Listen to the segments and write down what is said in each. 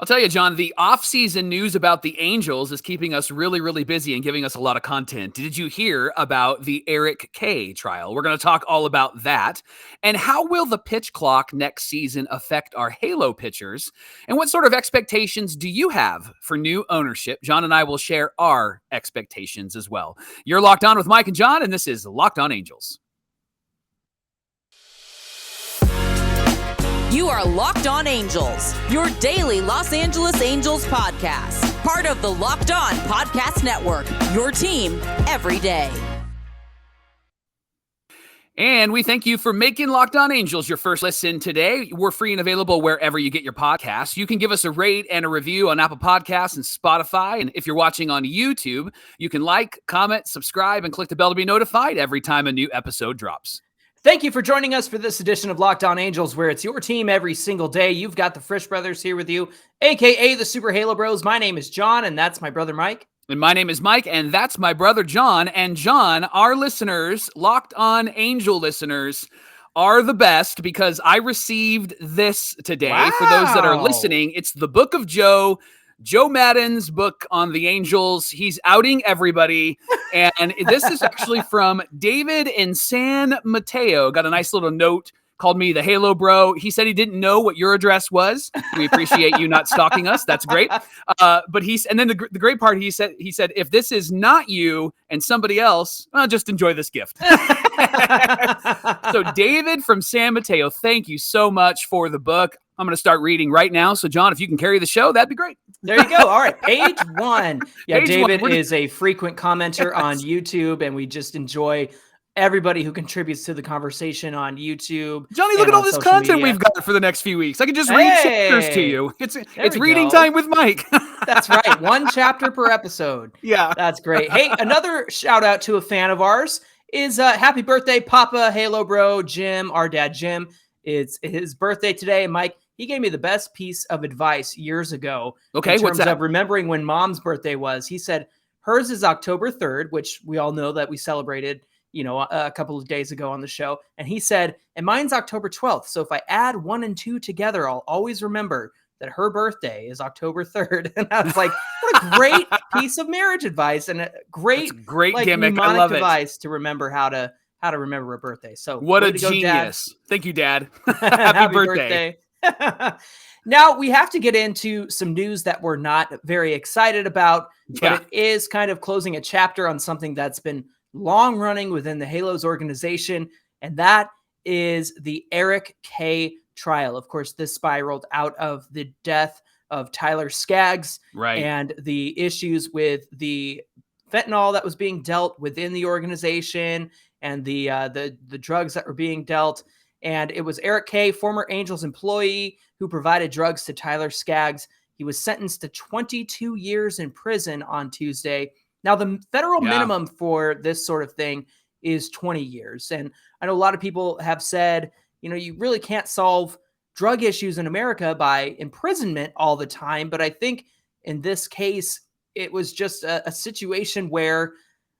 I'll tell you, John, the off-season news about the Angels is keeping us really, really busy and giving us a lot of content. Did you hear about the Eric K trial? We're going to talk all about that. And how will the pitch clock next season affect our Halo pitchers? And what sort of expectations do you have for new ownership? John and I will share our expectations as well. You're Locked On with Mike and John, and this is Locked On Angels. You are Locked On Angels, your daily Los Angeles Angels podcast. Part of the Locked On Podcast Network, your team every day. And we thank you for making Locked On Angels your first listen today. We're free and available wherever you get your podcasts. You can give us a rate and a review on Apple Podcasts and Spotify. And if you're watching on YouTube, you can like, comment, subscribe, and click the bell to be notified every time a new episode drops. Thank you for joining us for this edition of Locked On Angels, where it's your team every single day. You've got the Frisch Brothers here with you, a.k.a. the Super Halo Bros. My name is John, and that's my brother Mike. And my name is Mike, and that's my brother John. And John, our listeners, Locked On Angel listeners, are the best because I received this today. Wow. For those that are listening, it's the Book of Joe Madden's book on the Angels. He's outing everybody. And this is actually from David in San Mateo. Got a nice little note, called me the Halo Bro. He said he didn't know what your address was. We appreciate you not stalking us. That's great. But then the great part, he said, if this is not you and somebody else, well, just enjoy this gift. So David from San Mateo, thank you so much for the book. I'm going to start reading right now. So John, if you can carry the show, that'd be great. There you go. All right. Page one. Yeah, Page David one. is a frequent commenter on YouTube, and we just enjoy everybody who contributes to the conversation on YouTube. Johnny, look at all this content we've got for the next few weeks. I can just read chapters to you. It's reading time with Mike. That's right. One chapter per episode. Yeah. That's great. Hey, another shout out to a fan of ours is happy birthday, Papa Halo Bro, Jim, our dad, Jim. It's his birthday today. And Mike, he gave me the best piece of advice years ago. Okay, in what's terms that? of remembering when Mom's birthday was. He said hers is October 3rd, which we all know that we celebrated, a couple of days ago on the show. And he said, and mine's October 12th. So if I add 1 and 2 together, I'll always remember that her birthday is October 3rd. And I was like, what a great piece of marriage advice and a great gimmick. mnemonic I love device to remember how to remember a birthday. So what a way to go, genius. Dad. Thank you, Dad. Happy birthday. Now we have to get into some news that we're not very excited about, but it is kind of closing a chapter on something that's been long running within the Halos organization, and that is the Eric K trial. Of course, this spiraled out of the death of Tyler Skaggs, right, and the issues with the fentanyl that was being dealt within the organization and the drugs that were being dealt. And it was Eric K., former Angels employee, who provided drugs to Tyler Skaggs. He was sentenced to 22 years in prison on Tuesday. Now, the federal minimum for this sort of thing is 20 years. And I know a lot of people have said, you really can't solve drug issues in America by imprisonment all the time. But I think in this case, it was just a situation where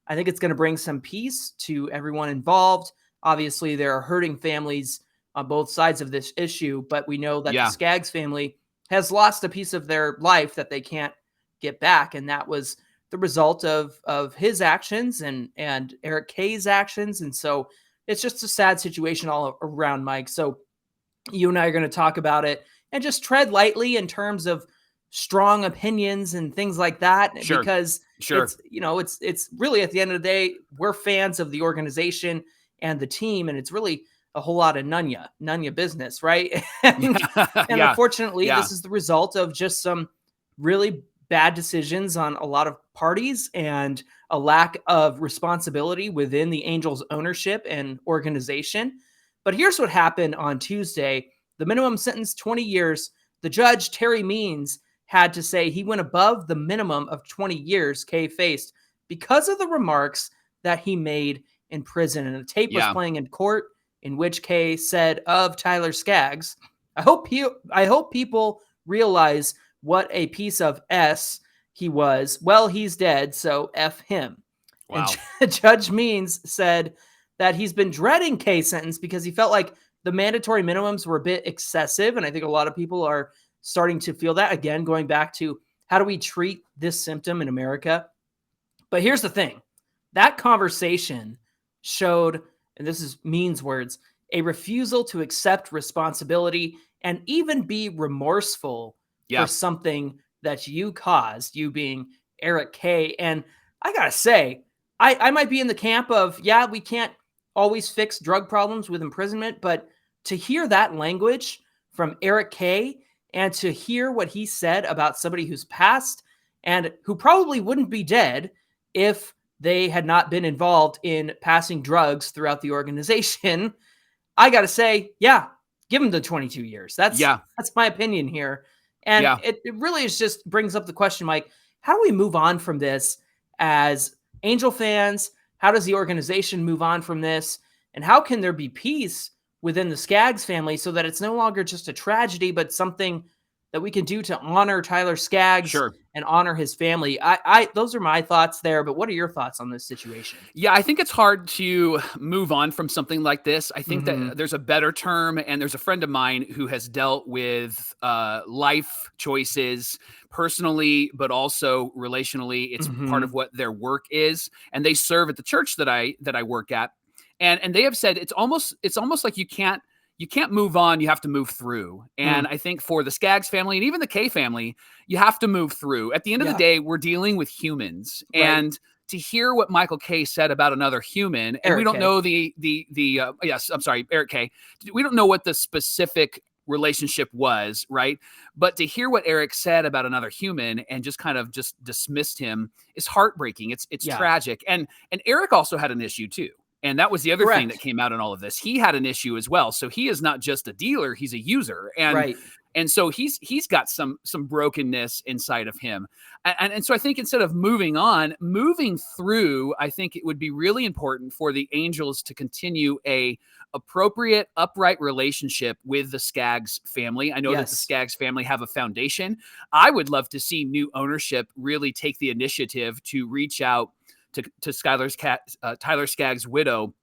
I think it's going to bring some peace to everyone involved. Obviously, there are hurting families on both sides of this issue, but we know that the Skaggs family has lost a piece of their life that they can't get back. And that was the result of his actions and Eric K's actions. And so it's just a sad situation all around, Mike. So you and I are going to talk about it and just tread lightly in terms of strong opinions and things like that. Sure. Because it's really, at the end of the day, we're fans of the organization and the team, and it's really a whole lot of Nunya business, right? and unfortunately, this is the result of just some really bad decisions on a lot of parties and a lack of responsibility within the Angels ownership and organization. But here's what happened on Tuesday. The minimum sentence, 20 years. The judge, Terry Means, had to say he went above the minimum of 20 years K faced because of the remarks that he made in prison. And the tape was playing in court, in which K said of Tyler Skaggs, I hope people realize what a piece of S he was. Well, he's dead, so F him. Wow. And Judge Means said that he's been dreading K's sentence because he felt like the mandatory minimums were a bit excessive. And I think a lot of people are starting to feel that again, going back to how do we treat this symptom in America? But here's the thing. That conversation showed, and this is Mean's words, a refusal to accept responsibility and even be remorseful for something that you caused, you being Eric K. And I gotta say, I might be in the camp of, we can't always fix drug problems with imprisonment, but to hear that language from Eric K. and to hear what he said about somebody who's passed and who probably wouldn't be dead if they had not been involved in passing drugs throughout the organization, I got to say, give him the 22 years. That's my opinion here. And it really just brings up the question, Mike, how do we move on from this as Angel fans? How does the organization move on from this? And how can there be peace within the Skaggs family so that it's no longer just a tragedy, but something that we can do to honor Tyler Skaggs and honor his family? Those are my thoughts there, but what are your thoughts on this situation? Yeah, I think it's hard to move on from something like this. I think that there's a better term, and there's a friend of mine who has dealt with life choices personally, but also relationally. It's part of what their work is, and they serve at the church that I work at. And they have said it's almost like you can't move on, you have to move through. And I think for the Skaggs family and even the K family, you have to move through. At the end of the day, we're dealing with humans. Right. And to hear what Michael K said about another human, and we don't know Eric K. We don't know what the specific relationship was, right? But to hear what Eric said about another human and just kind of just dismissed him is heartbreaking. It's tragic. And Eric also had an issue too. And that was the other thing that came out in all of this. He had an issue as well. So he is not just a dealer, he's a user. And so he's got some brokenness inside of him. And so I think instead of moving through, I think it would be really important for the Angels to continue a appropriate, upright relationship with the Skaggs family. I know that the Skaggs family have a foundation. I would love to see new ownership really take the initiative to reach out to Tyler Skaggs' widow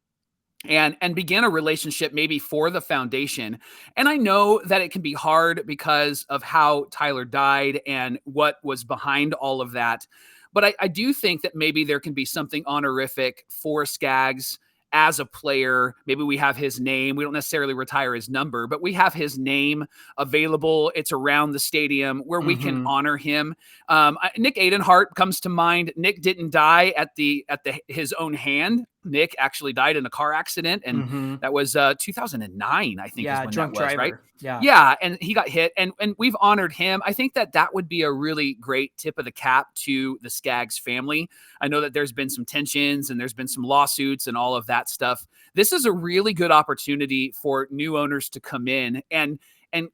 and begin a relationship maybe for the foundation. And I know that it can be hard because of how Tyler died and what was behind all of that. But I do think that maybe there can be something honorific for Skaggs as a player. Maybe we have his name. We don't necessarily retire his number, but we have his name available. It's around the stadium where we can honor him. Nick Adenhart comes to mind. Nick didn't die at his own hand. Nick actually died in a car accident, and that was 2009, I think, is when drunk that was, driver. right? Yeah, and he got hit, and we've honored him. I think that would be a really great tip of the cap to the Skaggs family. I know that there's been some tensions and there's been some lawsuits and all of that stuff. This is a really good opportunity for new owners to come in and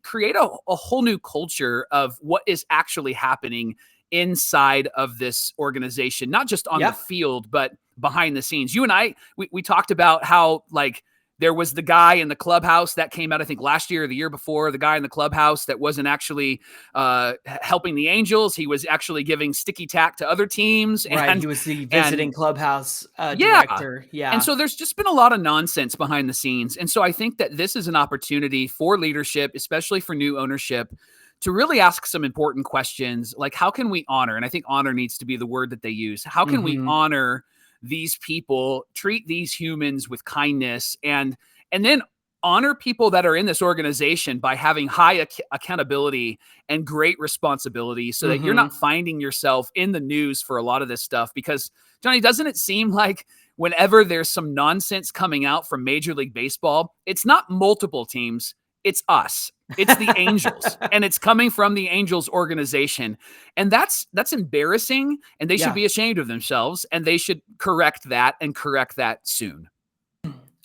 create a whole new culture of what is actually happening inside of this organization, not just on the field, but behind the scenes. You and I, we talked about how, like, there was the guy in the clubhouse that came out, I think last year or the year before, the guy in the clubhouse that wasn't actually helping the Angels. He was actually giving sticky tack to other teams. And he was the visiting clubhouse director. And so there's just been a lot of nonsense behind the scenes. And so I think that this is an opportunity for leadership, especially for new ownership, to really ask some important questions, like how can we honor, and I think honor needs to be the word that they use. How can we honor these people, treat these humans with kindness, and then honor people that are in this organization by having high accountability and great responsibility so that you're not finding yourself in the news for a lot of this stuff? Because, Johnny, doesn't it seem like whenever there's some nonsense coming out from Major League Baseball, it's not multiple teams, it's us. It's the Angels, and it's coming from the Angels organization. And that's embarrassing, and they should be ashamed of themselves, and they should correct that soon.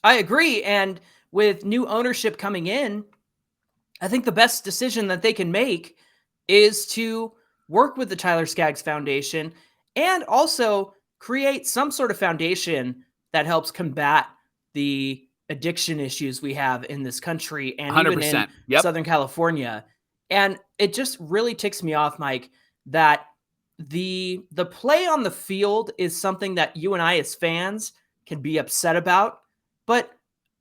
I agree. And with new ownership coming in, I think the best decision that they can make is to work with the Tyler Skaggs Foundation and also create some sort of foundation that helps combat the addiction issues we have in this country and 100%. even in Southern California. And it just really ticks me off, Mike, that the play on the field is something that you and I as fans can be upset about, but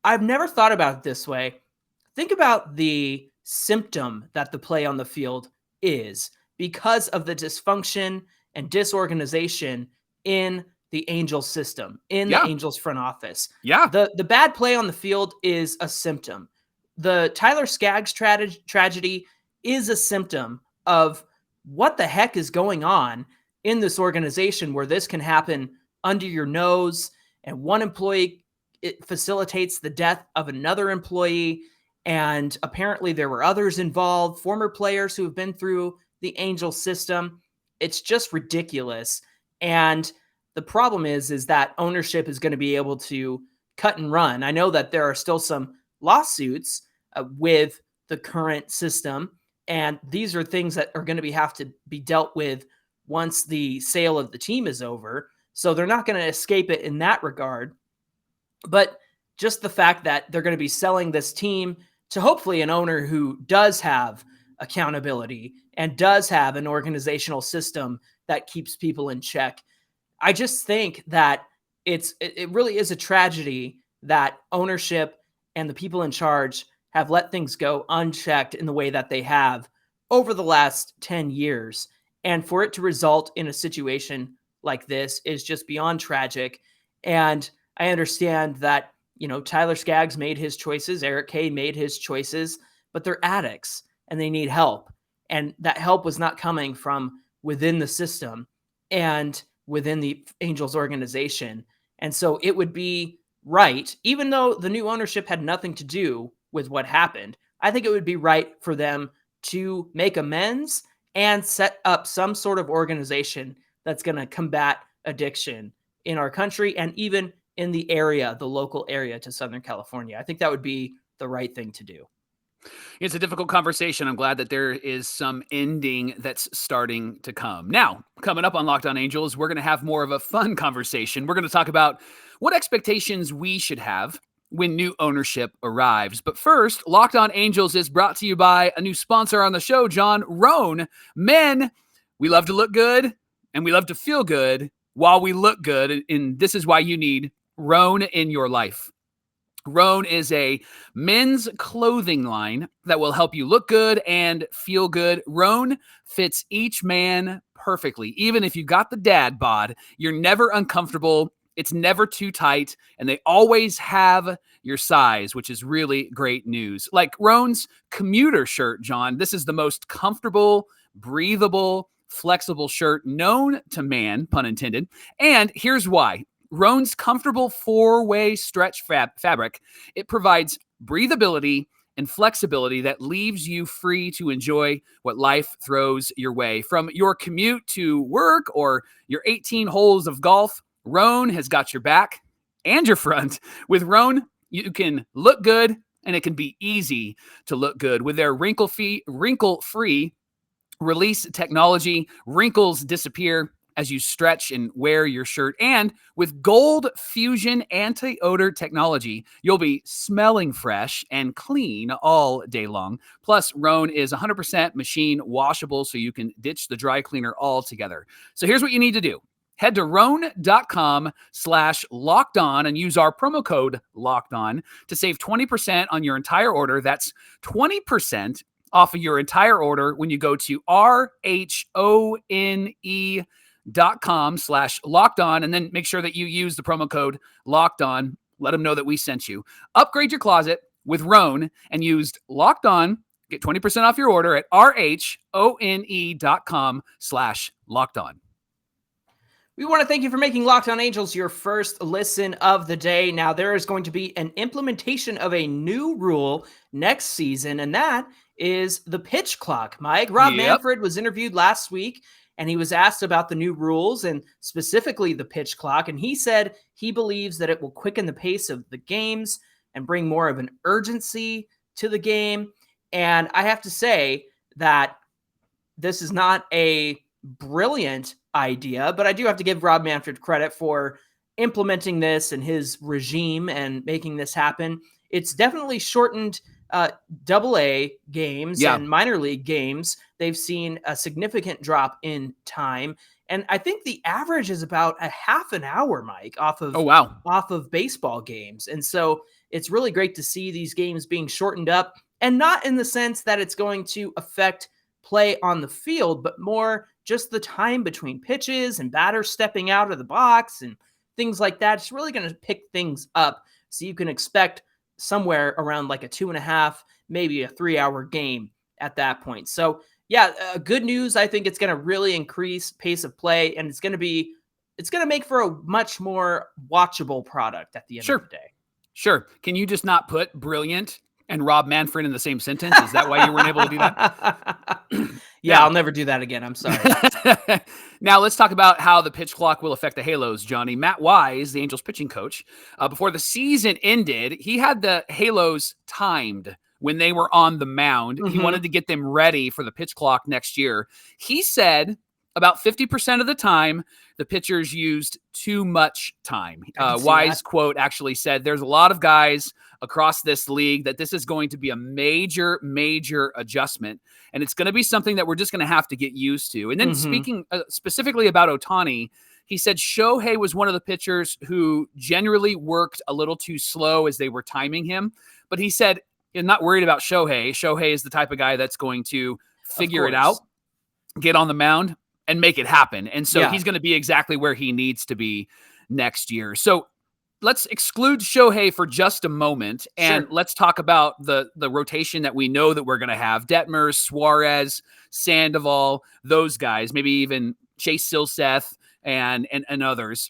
I've never thought about it this way. Think about the symptom that the play on the field is because of the dysfunction and disorganization in the Angels system, in the Angels front office. Yeah. The bad play on the field is a symptom. The Tyler Skaggs tragedy is a symptom of what the heck is going on in this organization where this can happen under your nose, and one employee, it facilitates the death of another employee. And apparently there were others involved, former players who have been through the Angel system. It's just ridiculous. And the problem is that ownership is going to be able to cut and run. I know that there are still some lawsuits with the current system, and these are things that are going to have to be dealt with once the sale of the team is over. So they're not going to escape it in that regard. But just the fact that they're going to be selling this team to hopefully an owner who does have accountability and does have an organizational system that keeps people in check. I just think that it really is a tragedy that ownership and the people in charge have let things go unchecked in the way that they have over the last 10 years. And for it to result in a situation like this is just beyond tragic. And I understand that, Tyler Skaggs made his choices, Eric Kay made his choices, but they're addicts and they need help. And that help was not coming from within the system and within the Angels organization. And so it would be right, even though the new ownership had nothing to do with what happened, I think it would be right for them to make amends and set up some sort of organization that's going to combat addiction in our country and even in the area, the local area to Southern California. I think that would be the right thing to do. It's a difficult conversation. I'm glad that there is some ending that's starting to come. Now, coming up on Locked On Angels, we're going to have more of a fun conversation. We're going to talk about what expectations we should have when new ownership arrives. But first, Locked On Angels is brought to you by a new sponsor on the show, John Roan. Men, we love to look good and we love to feel good while we look good. And this is why you need Roan in your life. Roan is a men's clothing line that will help you look good and feel good. Roan fits each man perfectly. Even if you got the dad bod, you're never uncomfortable. It's never too tight, and they always have your size, which is really great news. Like Roan's commuter shirt, John, this is the most comfortable, breathable, flexible shirt known to man, pun intended. And here's why. Roan's comfortable 4-way stretch fabric, it provides breathability and flexibility that leaves you free to enjoy what life throws your way. From your commute to work or your 18 holes of golf, Roan has got your back and your front. With Roan, you can look good, and it can be easy to look good. With their wrinkle-free release technology, wrinkles disappear as you stretch and wear your shirt. And with Gold Fusion anti-odor technology, you'll be smelling fresh and clean all day long. Plus, Roan is 100% machine washable, so you can ditch the dry cleaner altogether. So here's what you need to do. Head to roan.com/lockedon and use our promo code LOCKEDON to save 20% on your entire order. That's 20% off of your entire order when you go to RHONE.com/lockedon, and then make sure that you use the promo code LOCKEDON. Let them know that we sent you. Upgrade your closet with Roan and use LOCKEDON. Get 20% off your order at RHONE.com/lockedon. We want to thank you for making Locked On Angels your first listen of the day. Now, there is going to be an implementation of a new rule next season, and that is the pitch clock. Mike, Rob Manfred was interviewed last week, and he was asked about the new rules and specifically the pitch clock, and he said he believes that it will quicken the pace of the games and bring more of an urgency to the game. And I have to say that this is not a brilliant idea, but I do have to give Rob Manfred credit for implementing this and his regime and making this happen. It's definitely shortened AA games and minor league games. They've seen a significant drop in time. And I think the average is about a half an hour, Mike, off of baseball games. And so it's really great to see these games being shortened up. And not in the sense that it's going to affect play on the field, but more just the time between pitches and batters stepping out of the box and things like that. It's really going to pick things up. So you can expect somewhere around like a 2.5, maybe a 3-hour game at that point. So yeah, good news. I think it's going to really increase pace of play, and it's going to make for a much more watchable product at the end of the day. Sure. Can you just not put brilliant and Rob Manfred in the same sentence? Is that why you weren't able to do that? Yeah, I'll never do that again. I'm sorry. Now let's talk about how the pitch clock will affect the Halos, Johnny. Matt Wise, the Angels pitching coach, before the season ended, he had the Halos timed when they were on the mound. He wanted to get them ready for the pitch clock next year. He said about 50% of the time, the pitchers used too much time. Wise quote actually said, there's a lot of guys across this league that this is going to be a major, major adjustment. And it's going to be something that we're just going to have to get used to. And then speaking specifically about Ohtani, he said Shohei was one of the pitchers who generally worked a little too slow as they were timing him. But he said, he's not worried about Shohei. Shohei is the type of guy that's going to figure it out, get on the mound, and make it happen. And so he's going to be exactly where he needs to be next year. So let's exclude Shohei for just a moment, and let's talk about the rotation that we know that we're going to have. Detmers, Suarez, Sandoval, those guys, maybe even Chase Silseth and others.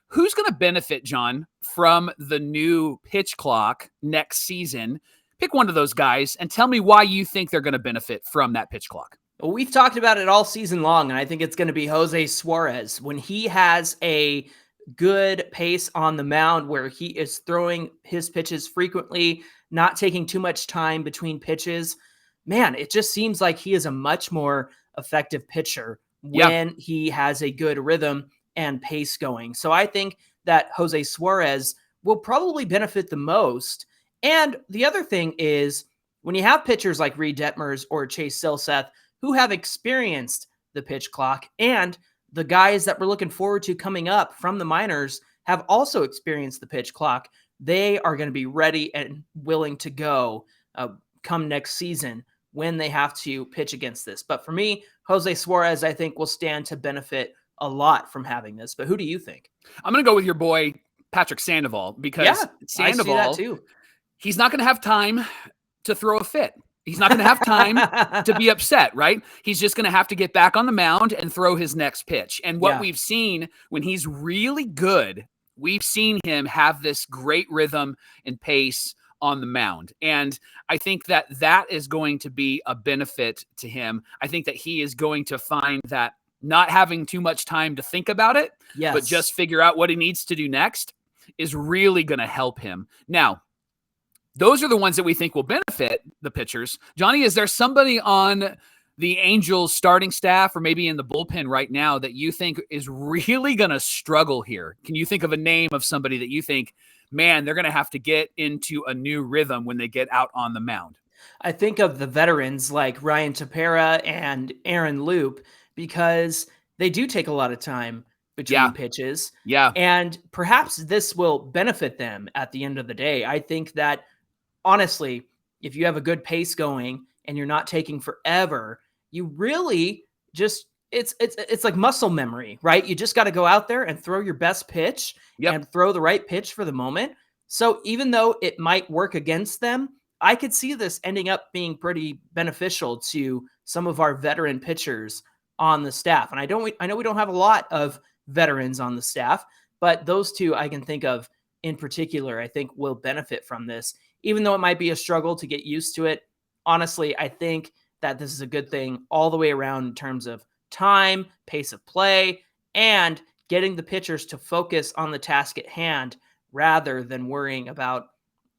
Who's going to benefit, John, from the new pitch clock next season? Pick one of those guys and tell me why you think they're going to benefit from that pitch clock. Well, we've talked about it all season long, and I think it's going to be Jose Suarez. When he has a good pace on the mound where he is throwing his pitches frequently, not taking too much time between pitches, man, it just seems like he is a much more effective pitcher when he has a good rhythm and pace going. So I think that Jose Suarez will probably benefit the most. And the other thing is when you have pitchers like Reed Detmers or Chase Silseth who have experienced the pitch clock, and the guys that we're looking forward to coming up from the minors have also experienced the pitch clock, they are going to be ready and willing to go come next season when they have to pitch against this. But for me, Jose Suarez, I think, will stand to benefit a lot from having this. But who do you think? I'm going to go with your boy, Patrick Sandoval, because Sandoval, I see that too. He's not going to have time to throw a fit. He's not going to have time to be upset, right? He's just going to have to get back on the mound and throw his next pitch. And what we've seen when he's really good, we've seen him have this great rhythm and pace on the mound. And I think that that is going to be a benefit to him. I think that he is going to find that not having too much time to think about it, but just figure out what he needs to do next is really going to help him. Now, those are the ones that we think will benefit the pitchers. Johnny, is there somebody on the Angels starting staff or maybe in the bullpen right now that you think is really going to struggle here? Can you think of a name of somebody that you think, man, they're going to have to get into a new rhythm when they get out on the mound? I think of the veterans like Ryan Tepera and Aaron Loop because they do take a lot of time between pitches. Yeah. And perhaps this will benefit them at the end of the day. I think that honestly, if you have a good pace going and you're not taking forever, you really just it's like muscle memory, right? You just got to go out there and throw your best pitch and throw the right pitch for the moment. So even though it might work against them, I could see this ending up being pretty beneficial to some of our veteran pitchers on the staff. And I know we don't have a lot of veterans on the staff, but those two I can think of in particular, I think will benefit from this. Even though it might be a struggle to get used to it, honestly, I think that this is a good thing all the way around in terms of time, pace of play, and getting the pitchers to focus on the task at hand rather than worrying about,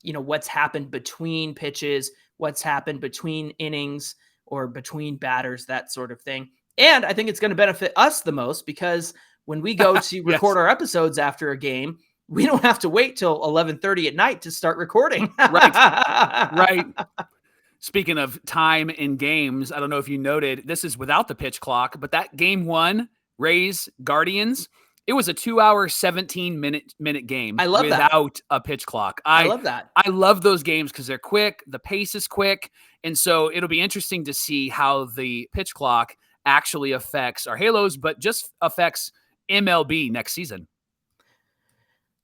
what's happened between pitches, what's happened between innings or between batters, that sort of thing. And I think it's going to benefit us the most because when we go to record our episodes after a game, we don't have to wait till 11:30 at night to start recording. Right. Speaking of time in games, I don't know if you noted, this is without the pitch clock, but that game 1, Rays Guardians, It was a 2-hour, 17-minute game. I love that. Without a pitch clock. I love that. I love those games because they're quick. The pace is quick. And so it'll be interesting to see how the pitch clock actually affects our Halos, but just affects MLB next season.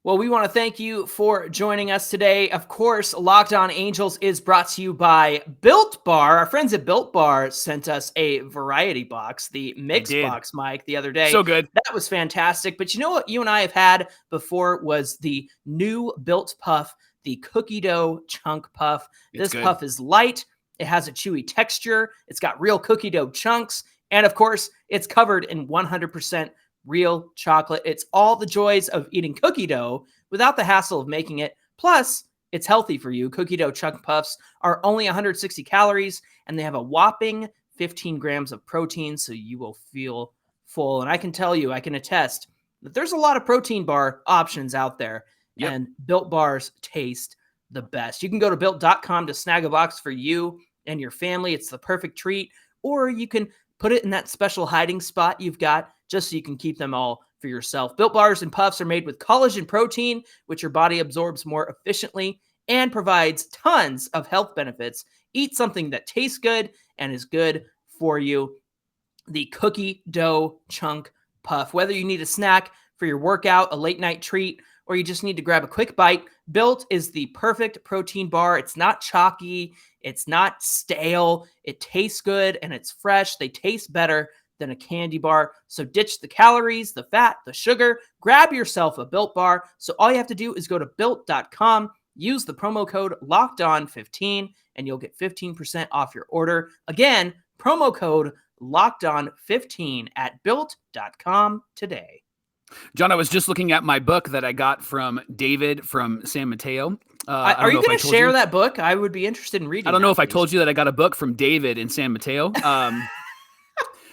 Well, we want to thank you for joining us today. Of course, Locked On Angels is brought to you by Built Bar. Our friends at Built Bar sent us a variety box, the mix box, Mike, the other day. So good. That was fantastic. But you know what you and I have had before was the new Built Puff, the cookie dough chunk puff. This puff is light. It has a chewy texture. It's got real cookie dough chunks. And of course, it's covered in 100% real chocolate. It's all the joys of eating cookie dough without the hassle of making it. Plus, it's healthy for you. Cookie dough chunk puffs are only 160 calories, and they have a whopping 15 grams of protein, so you will feel full. And I can tell you, I can attest that there's a lot of protein bar options out there, and Built Bars taste the best. You can go to Built.com to snag a box for you and your family. It's the perfect treat. Or you can put it in that special hiding spot you've got just so you can keep them all for yourself. Built Bars and Puffs are made with collagen protein, which your body absorbs more efficiently and provides tons of health benefits. Eat something that tastes good and is good for you. The cookie dough chunk puff. Whether you need a snack for your workout, a late night treat, or you just need to grab a quick bite, Built is the perfect protein bar. It's not chalky. It's not stale. It tastes good and it's fresh. They taste better than a candy bar. So ditch the calories, the fat, the sugar. Grab yourself a Built Bar. So all you have to do is go to Built.com, use the promo code LOCKEDON15, and you'll get 15% off your order. Again, promo code LOCKEDON15 at Built.com today. John, I was just looking at my book that I got from David from San Mateo. Are you going to share that book? I would be interested in reading it. I don't know if I told you that I got a book from David in San Mateo.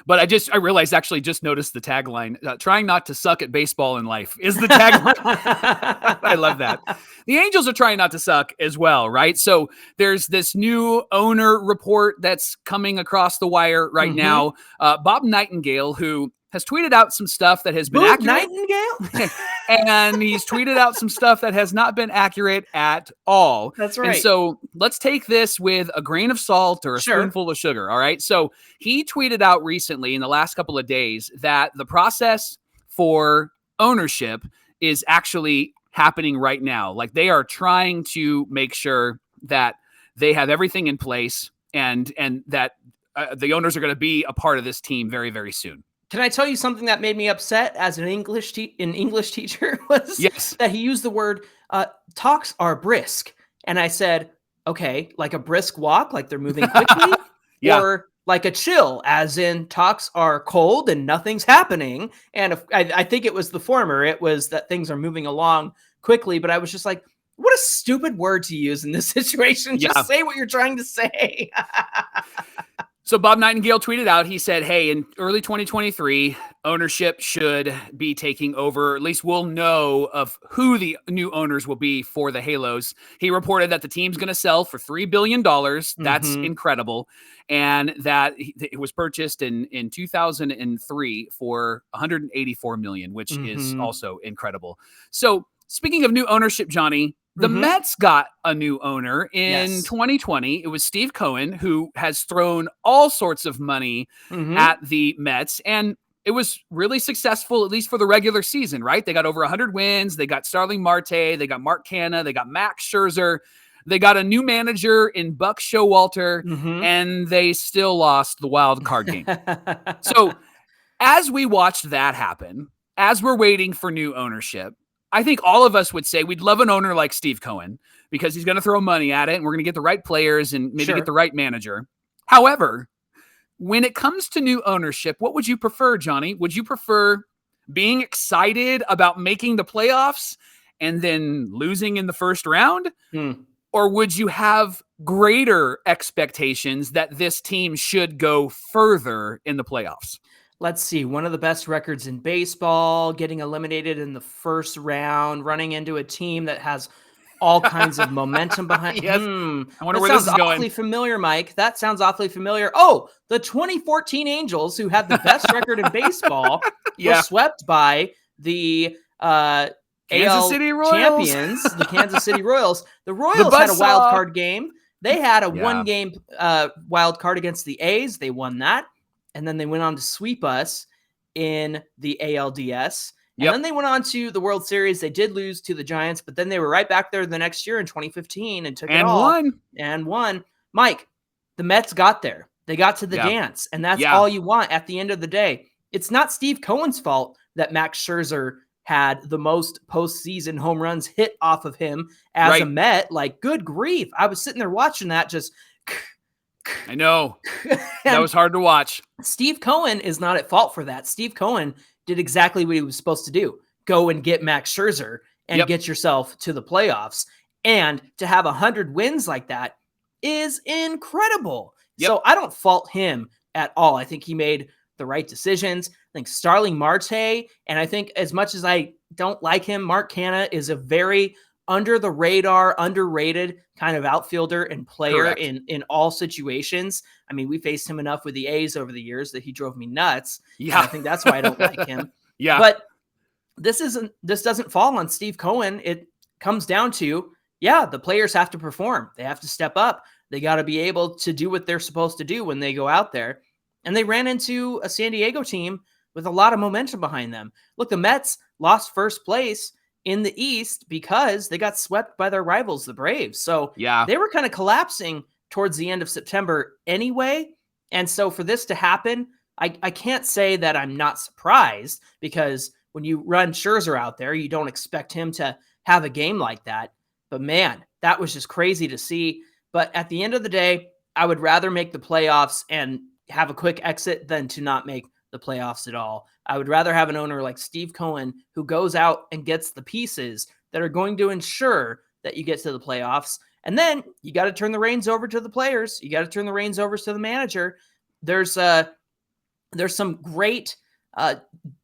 But I realized, actually just noticed the tagline, trying not to suck at baseball in life is the tagline. I love that. The Angels are trying not to suck as well, right? So there's this new owner report that's coming across the wire right now. Bob Nightengale, who has tweeted out some stuff that has been accurate. Nightengale? And he's tweeted out some stuff that has not been accurate at all. That's right. And so let's take this with a grain of salt or a spoonful of sugar, all right? So he tweeted out recently in the last couple of days that the process for ownership is actually happening right now. Like they are trying to make sure that they have everything in place and that the owners are going to be a part of this team very, very soon. Can I tell you something that made me upset as an English teacher was that he used the word talks are brisk. And I said, okay, like a brisk walk, like they're moving quickly, or like a chill, as in talks are cold and nothing's happening. And I think it was the former. It was that things are moving along quickly, but I was just like, what a stupid word to use in this situation. Just say what you're trying to say. So Bob Nightengale tweeted out, he said, hey, in early 2023, ownership should be taking over. At least we'll know of who the new owners will be for the Halos. He reported that the team's going to sell for $3 billion. That's incredible. And that it was purchased in 2003 for $184 million, which is also incredible. So speaking of new ownership, Johnny, the Mets got a new owner in 2020. It was Steve Cohen, who has thrown all sorts of money at the Mets. And it was really successful, at least for the regular season, right? They got over 100 wins. They got Starling Marte. They got Mark Canha. They got Max Scherzer. They got a new manager in Buck Showalter. And they still lost the wild card game. So as we watched that happen, as we're waiting for new ownership, I think all of us would say we'd love an owner like Steve Cohen because he's going to throw money at it and we're going to get the right players and maybe get the right manager. However, when it comes to new ownership, what would you prefer, Johnny? Would you prefer being excited about making the playoffs and then losing in the first round? Or would you have greater expectations that this team should go further in the playoffs? Let's see, one of the best records in baseball, getting eliminated in the first round, running into a team that has all kinds of momentum behind. I wonder where this is going. That sounds awfully familiar, Mike. That sounds awfully familiar. Oh, the 2014 Angels, who had the best record in baseball, were swept by the Kansas AL City Royals. champions, the Kansas City Royals. The Royals had a wild card game. They had a one-game wild card against the A's. They won that. And then they went on to sweep us in the ALDS. And then they went on to the World Series. They did lose to the Giants, but then they were right back there the next year in 2015 and took it all. And won. Mike, the Mets got there. They got to the dance. And that's all you want at the end of the day. It's not Steve Cohen's fault that Max Scherzer had the most postseason home runs hit off of him as a Met. Like, good grief. I was sitting there watching that just. I know. That was hard to watch. Steve Cohen is not at fault for that. Steve Cohen did exactly what he was supposed to do. Go and get Max Scherzer and get yourself to the playoffs. And to have 100 wins like that is incredible. So I don't fault him at all. I think he made the right decisions. I think Starling Marte, and I think as much as I don't like him, Mark Canha is a very under the radar, underrated kind of outfielder and player in all situations. I mean, we faced him enough with the A's over the years that he drove me nuts. Yeah. I think that's why I don't like him. But this doesn't fall on Steve Cohen. It comes down to, the players have to perform. They have to step up. They got to be able to do what they're supposed to do when they go out there. And they ran into a San Diego team with a lot of momentum behind them. Look, the Mets lost first place in the East because they got swept by their rivals, the Braves. So they were kind of collapsing towards the end of September anyway. And so for this to happen, I can't say that I'm not surprised, because when you run Scherzer out there, you don't expect him to have a game like that. But man, that was just crazy to see. But at the end of the day, I would rather make the playoffs and have a quick exit than to not make the playoffs at all. I would rather have an owner like Steve Cohen who goes out and gets the pieces that are going to ensure that you get to the playoffs. And then you got to turn the reins over to the players. You got to turn the reins over to the manager. There's some great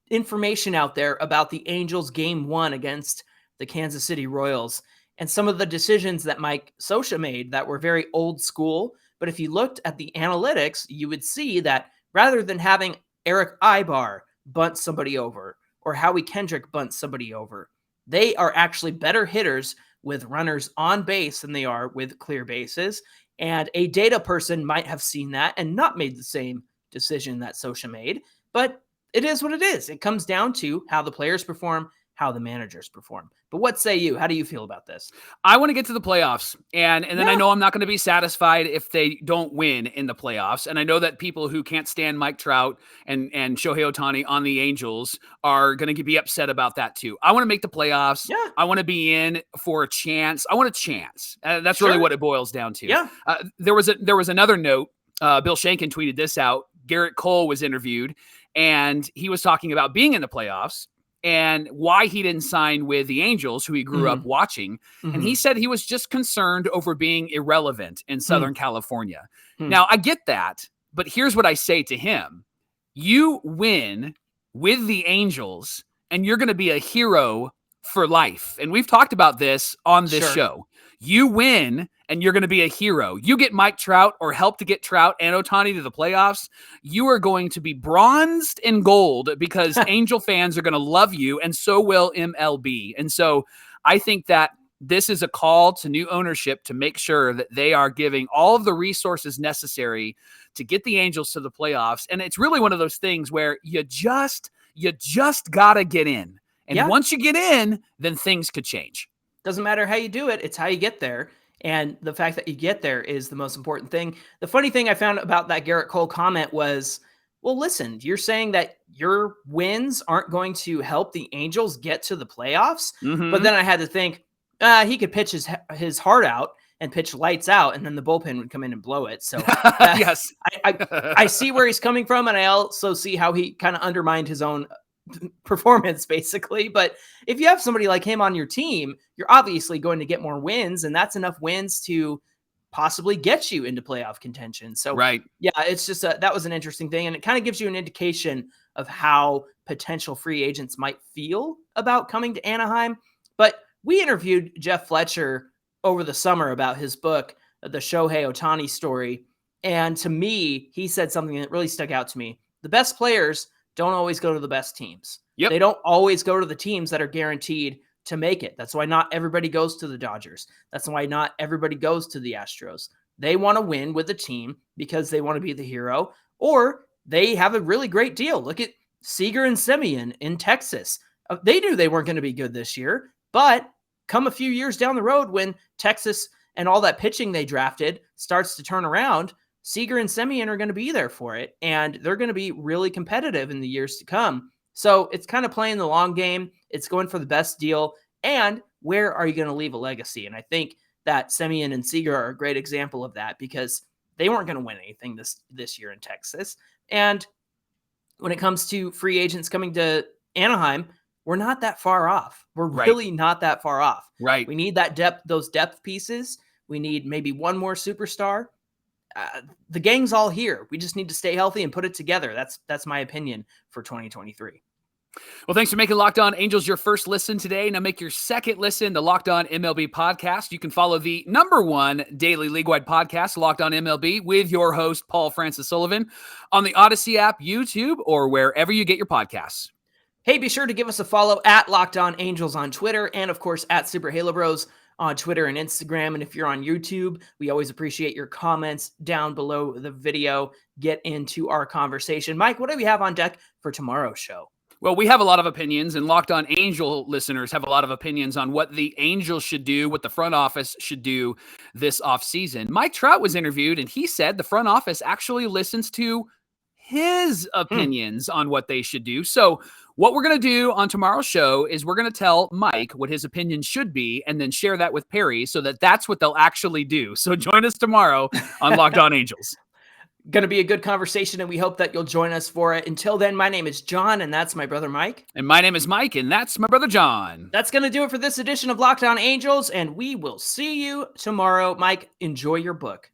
information out there about the Angels game 1 against the Kansas City Royals and some of the decisions that Mike Scioscia made that were very old school. But if you looked at the analytics, you would see that rather than having Eric Ibar bunt somebody over or Howie Kendrick bunt somebody over, they are actually better hitters with runners on base than they are with clear bases. And a data person might have seen that and not made the same decision that Scioscia made. But it is what it is. It comes down to how the players perform, how the managers perform. But what say you? How do you feel about this? I want to get to the playoffs. And then I know I'm not going to be satisfied if they don't win in the playoffs. And I know that people who can't stand Mike Trout and Shohei Ohtani on the Angels are going to be upset about that too. I want to make the playoffs. Yeah. I want to be in for a chance. I want a chance. That's really what it boils down to. Yeah. There was another note. Bill Shankin tweeted this out. Garrett Cole was interviewed, and he was talking about being in the playoffs and why he didn't sign with the Angels, who he grew up watching. And he said he was just concerned over being irrelevant in Southern California. Now, I get that, but here's what I say to him. You win with the Angels, and you're going to be a hero for life. And we've talked about this on this show. You win, and you're going to be a hero. You get Mike Trout or help to get Trout and Ohtani to the playoffs, you are going to be bronzed in gold because Angel fans are going to love you, and so will MLB. And so I think that this is a call to new ownership to make sure that they are giving all of the resources necessary to get the Angels to the playoffs. And it's really one of those things where you just got to get in. And once you get in, then things could change. Doesn't matter how you do it. It's how you get there. And the fact that you get there is the most important thing. The funny thing I found about that Garrett Cole comment was, well, listen, you're saying that your wins aren't going to help the Angels get to the playoffs. But then I had to think, he could pitch his heart out and pitch lights out, and then the bullpen would come in and blow it. So yes, I see where he's coming from. And I also see how he kind of undermined his own performance, basically. But if you have somebody like him on your team, you're obviously going to get more wins, and that's enough wins to possibly get you into playoff contention. So it's just that was an interesting thing, and it kind of gives you an indication of how potential free agents might feel about coming to Anaheim. But we interviewed Jeff Fletcher over the summer about his book, The Shohei Ohtani Story, and to me, he said something that really stuck out to me. The best players don't always go to the best teams. Yep. They don't always go to the teams that are guaranteed to make it. That's why not everybody goes to the Dodgers. That's why not everybody goes to the Astros. They want to win with the team because they want to be the hero, or they have a really great deal. Look at Seager and Semien in Texas. They knew they weren't going to be good this year, but come a few years down the road when Texas and all that pitching they drafted starts to turn around, Seager and Semien are going to be there for it, and they're going to be really competitive in the years to come. So it's kind of playing the long game. It's going for the best deal. And where are you going to leave a legacy? And I think that Semien and Seager are a great example of that because they weren't going to win anything this year in Texas. And when it comes to free agents coming to Anaheim, we're not that far off. We're really not that far off. Right. We need that depth, those depth pieces. We need maybe one more superstar. The gang's all here. We just need to stay healthy and put it together. That's my opinion for 2023. Well, thanks for making Locked On Angels your first listen today. Now make your second listen to Locked On MLB podcast. You can follow the #1 daily league-wide podcast, Locked On MLB, with your host, Paul Francis Sullivan, on the Odyssey app, YouTube, or wherever you get your podcasts. Hey, be sure to give us a follow at Locked On Angels on Twitter and, of course, at Super Halo Bros on Twitter and Instagram. And if you're on YouTube, we always appreciate your comments down below the video. Get into our conversation. Mike, what do we have on deck for tomorrow's show? Well, we have a lot of opinions, and Locked On Angel listeners have a lot of opinions on what the Angels should do, what the front office should do this offseason. Mike Trout was interviewed, and he said the front office actually listens to his opinions on what they should do. So what we're going to do on tomorrow's show is we're going to tell Mike what his opinion should be and then share that with Perry so that that's what they'll actually do. So join us tomorrow on Locked On Angels. Going to be a good conversation, and we hope that you'll join us for it. Until then, my name is John, and that's my brother Mike. And my name is Mike, and that's my brother John. That's going to do it for this edition of Locked On Angels, and we will see you tomorrow. Mike, enjoy your book.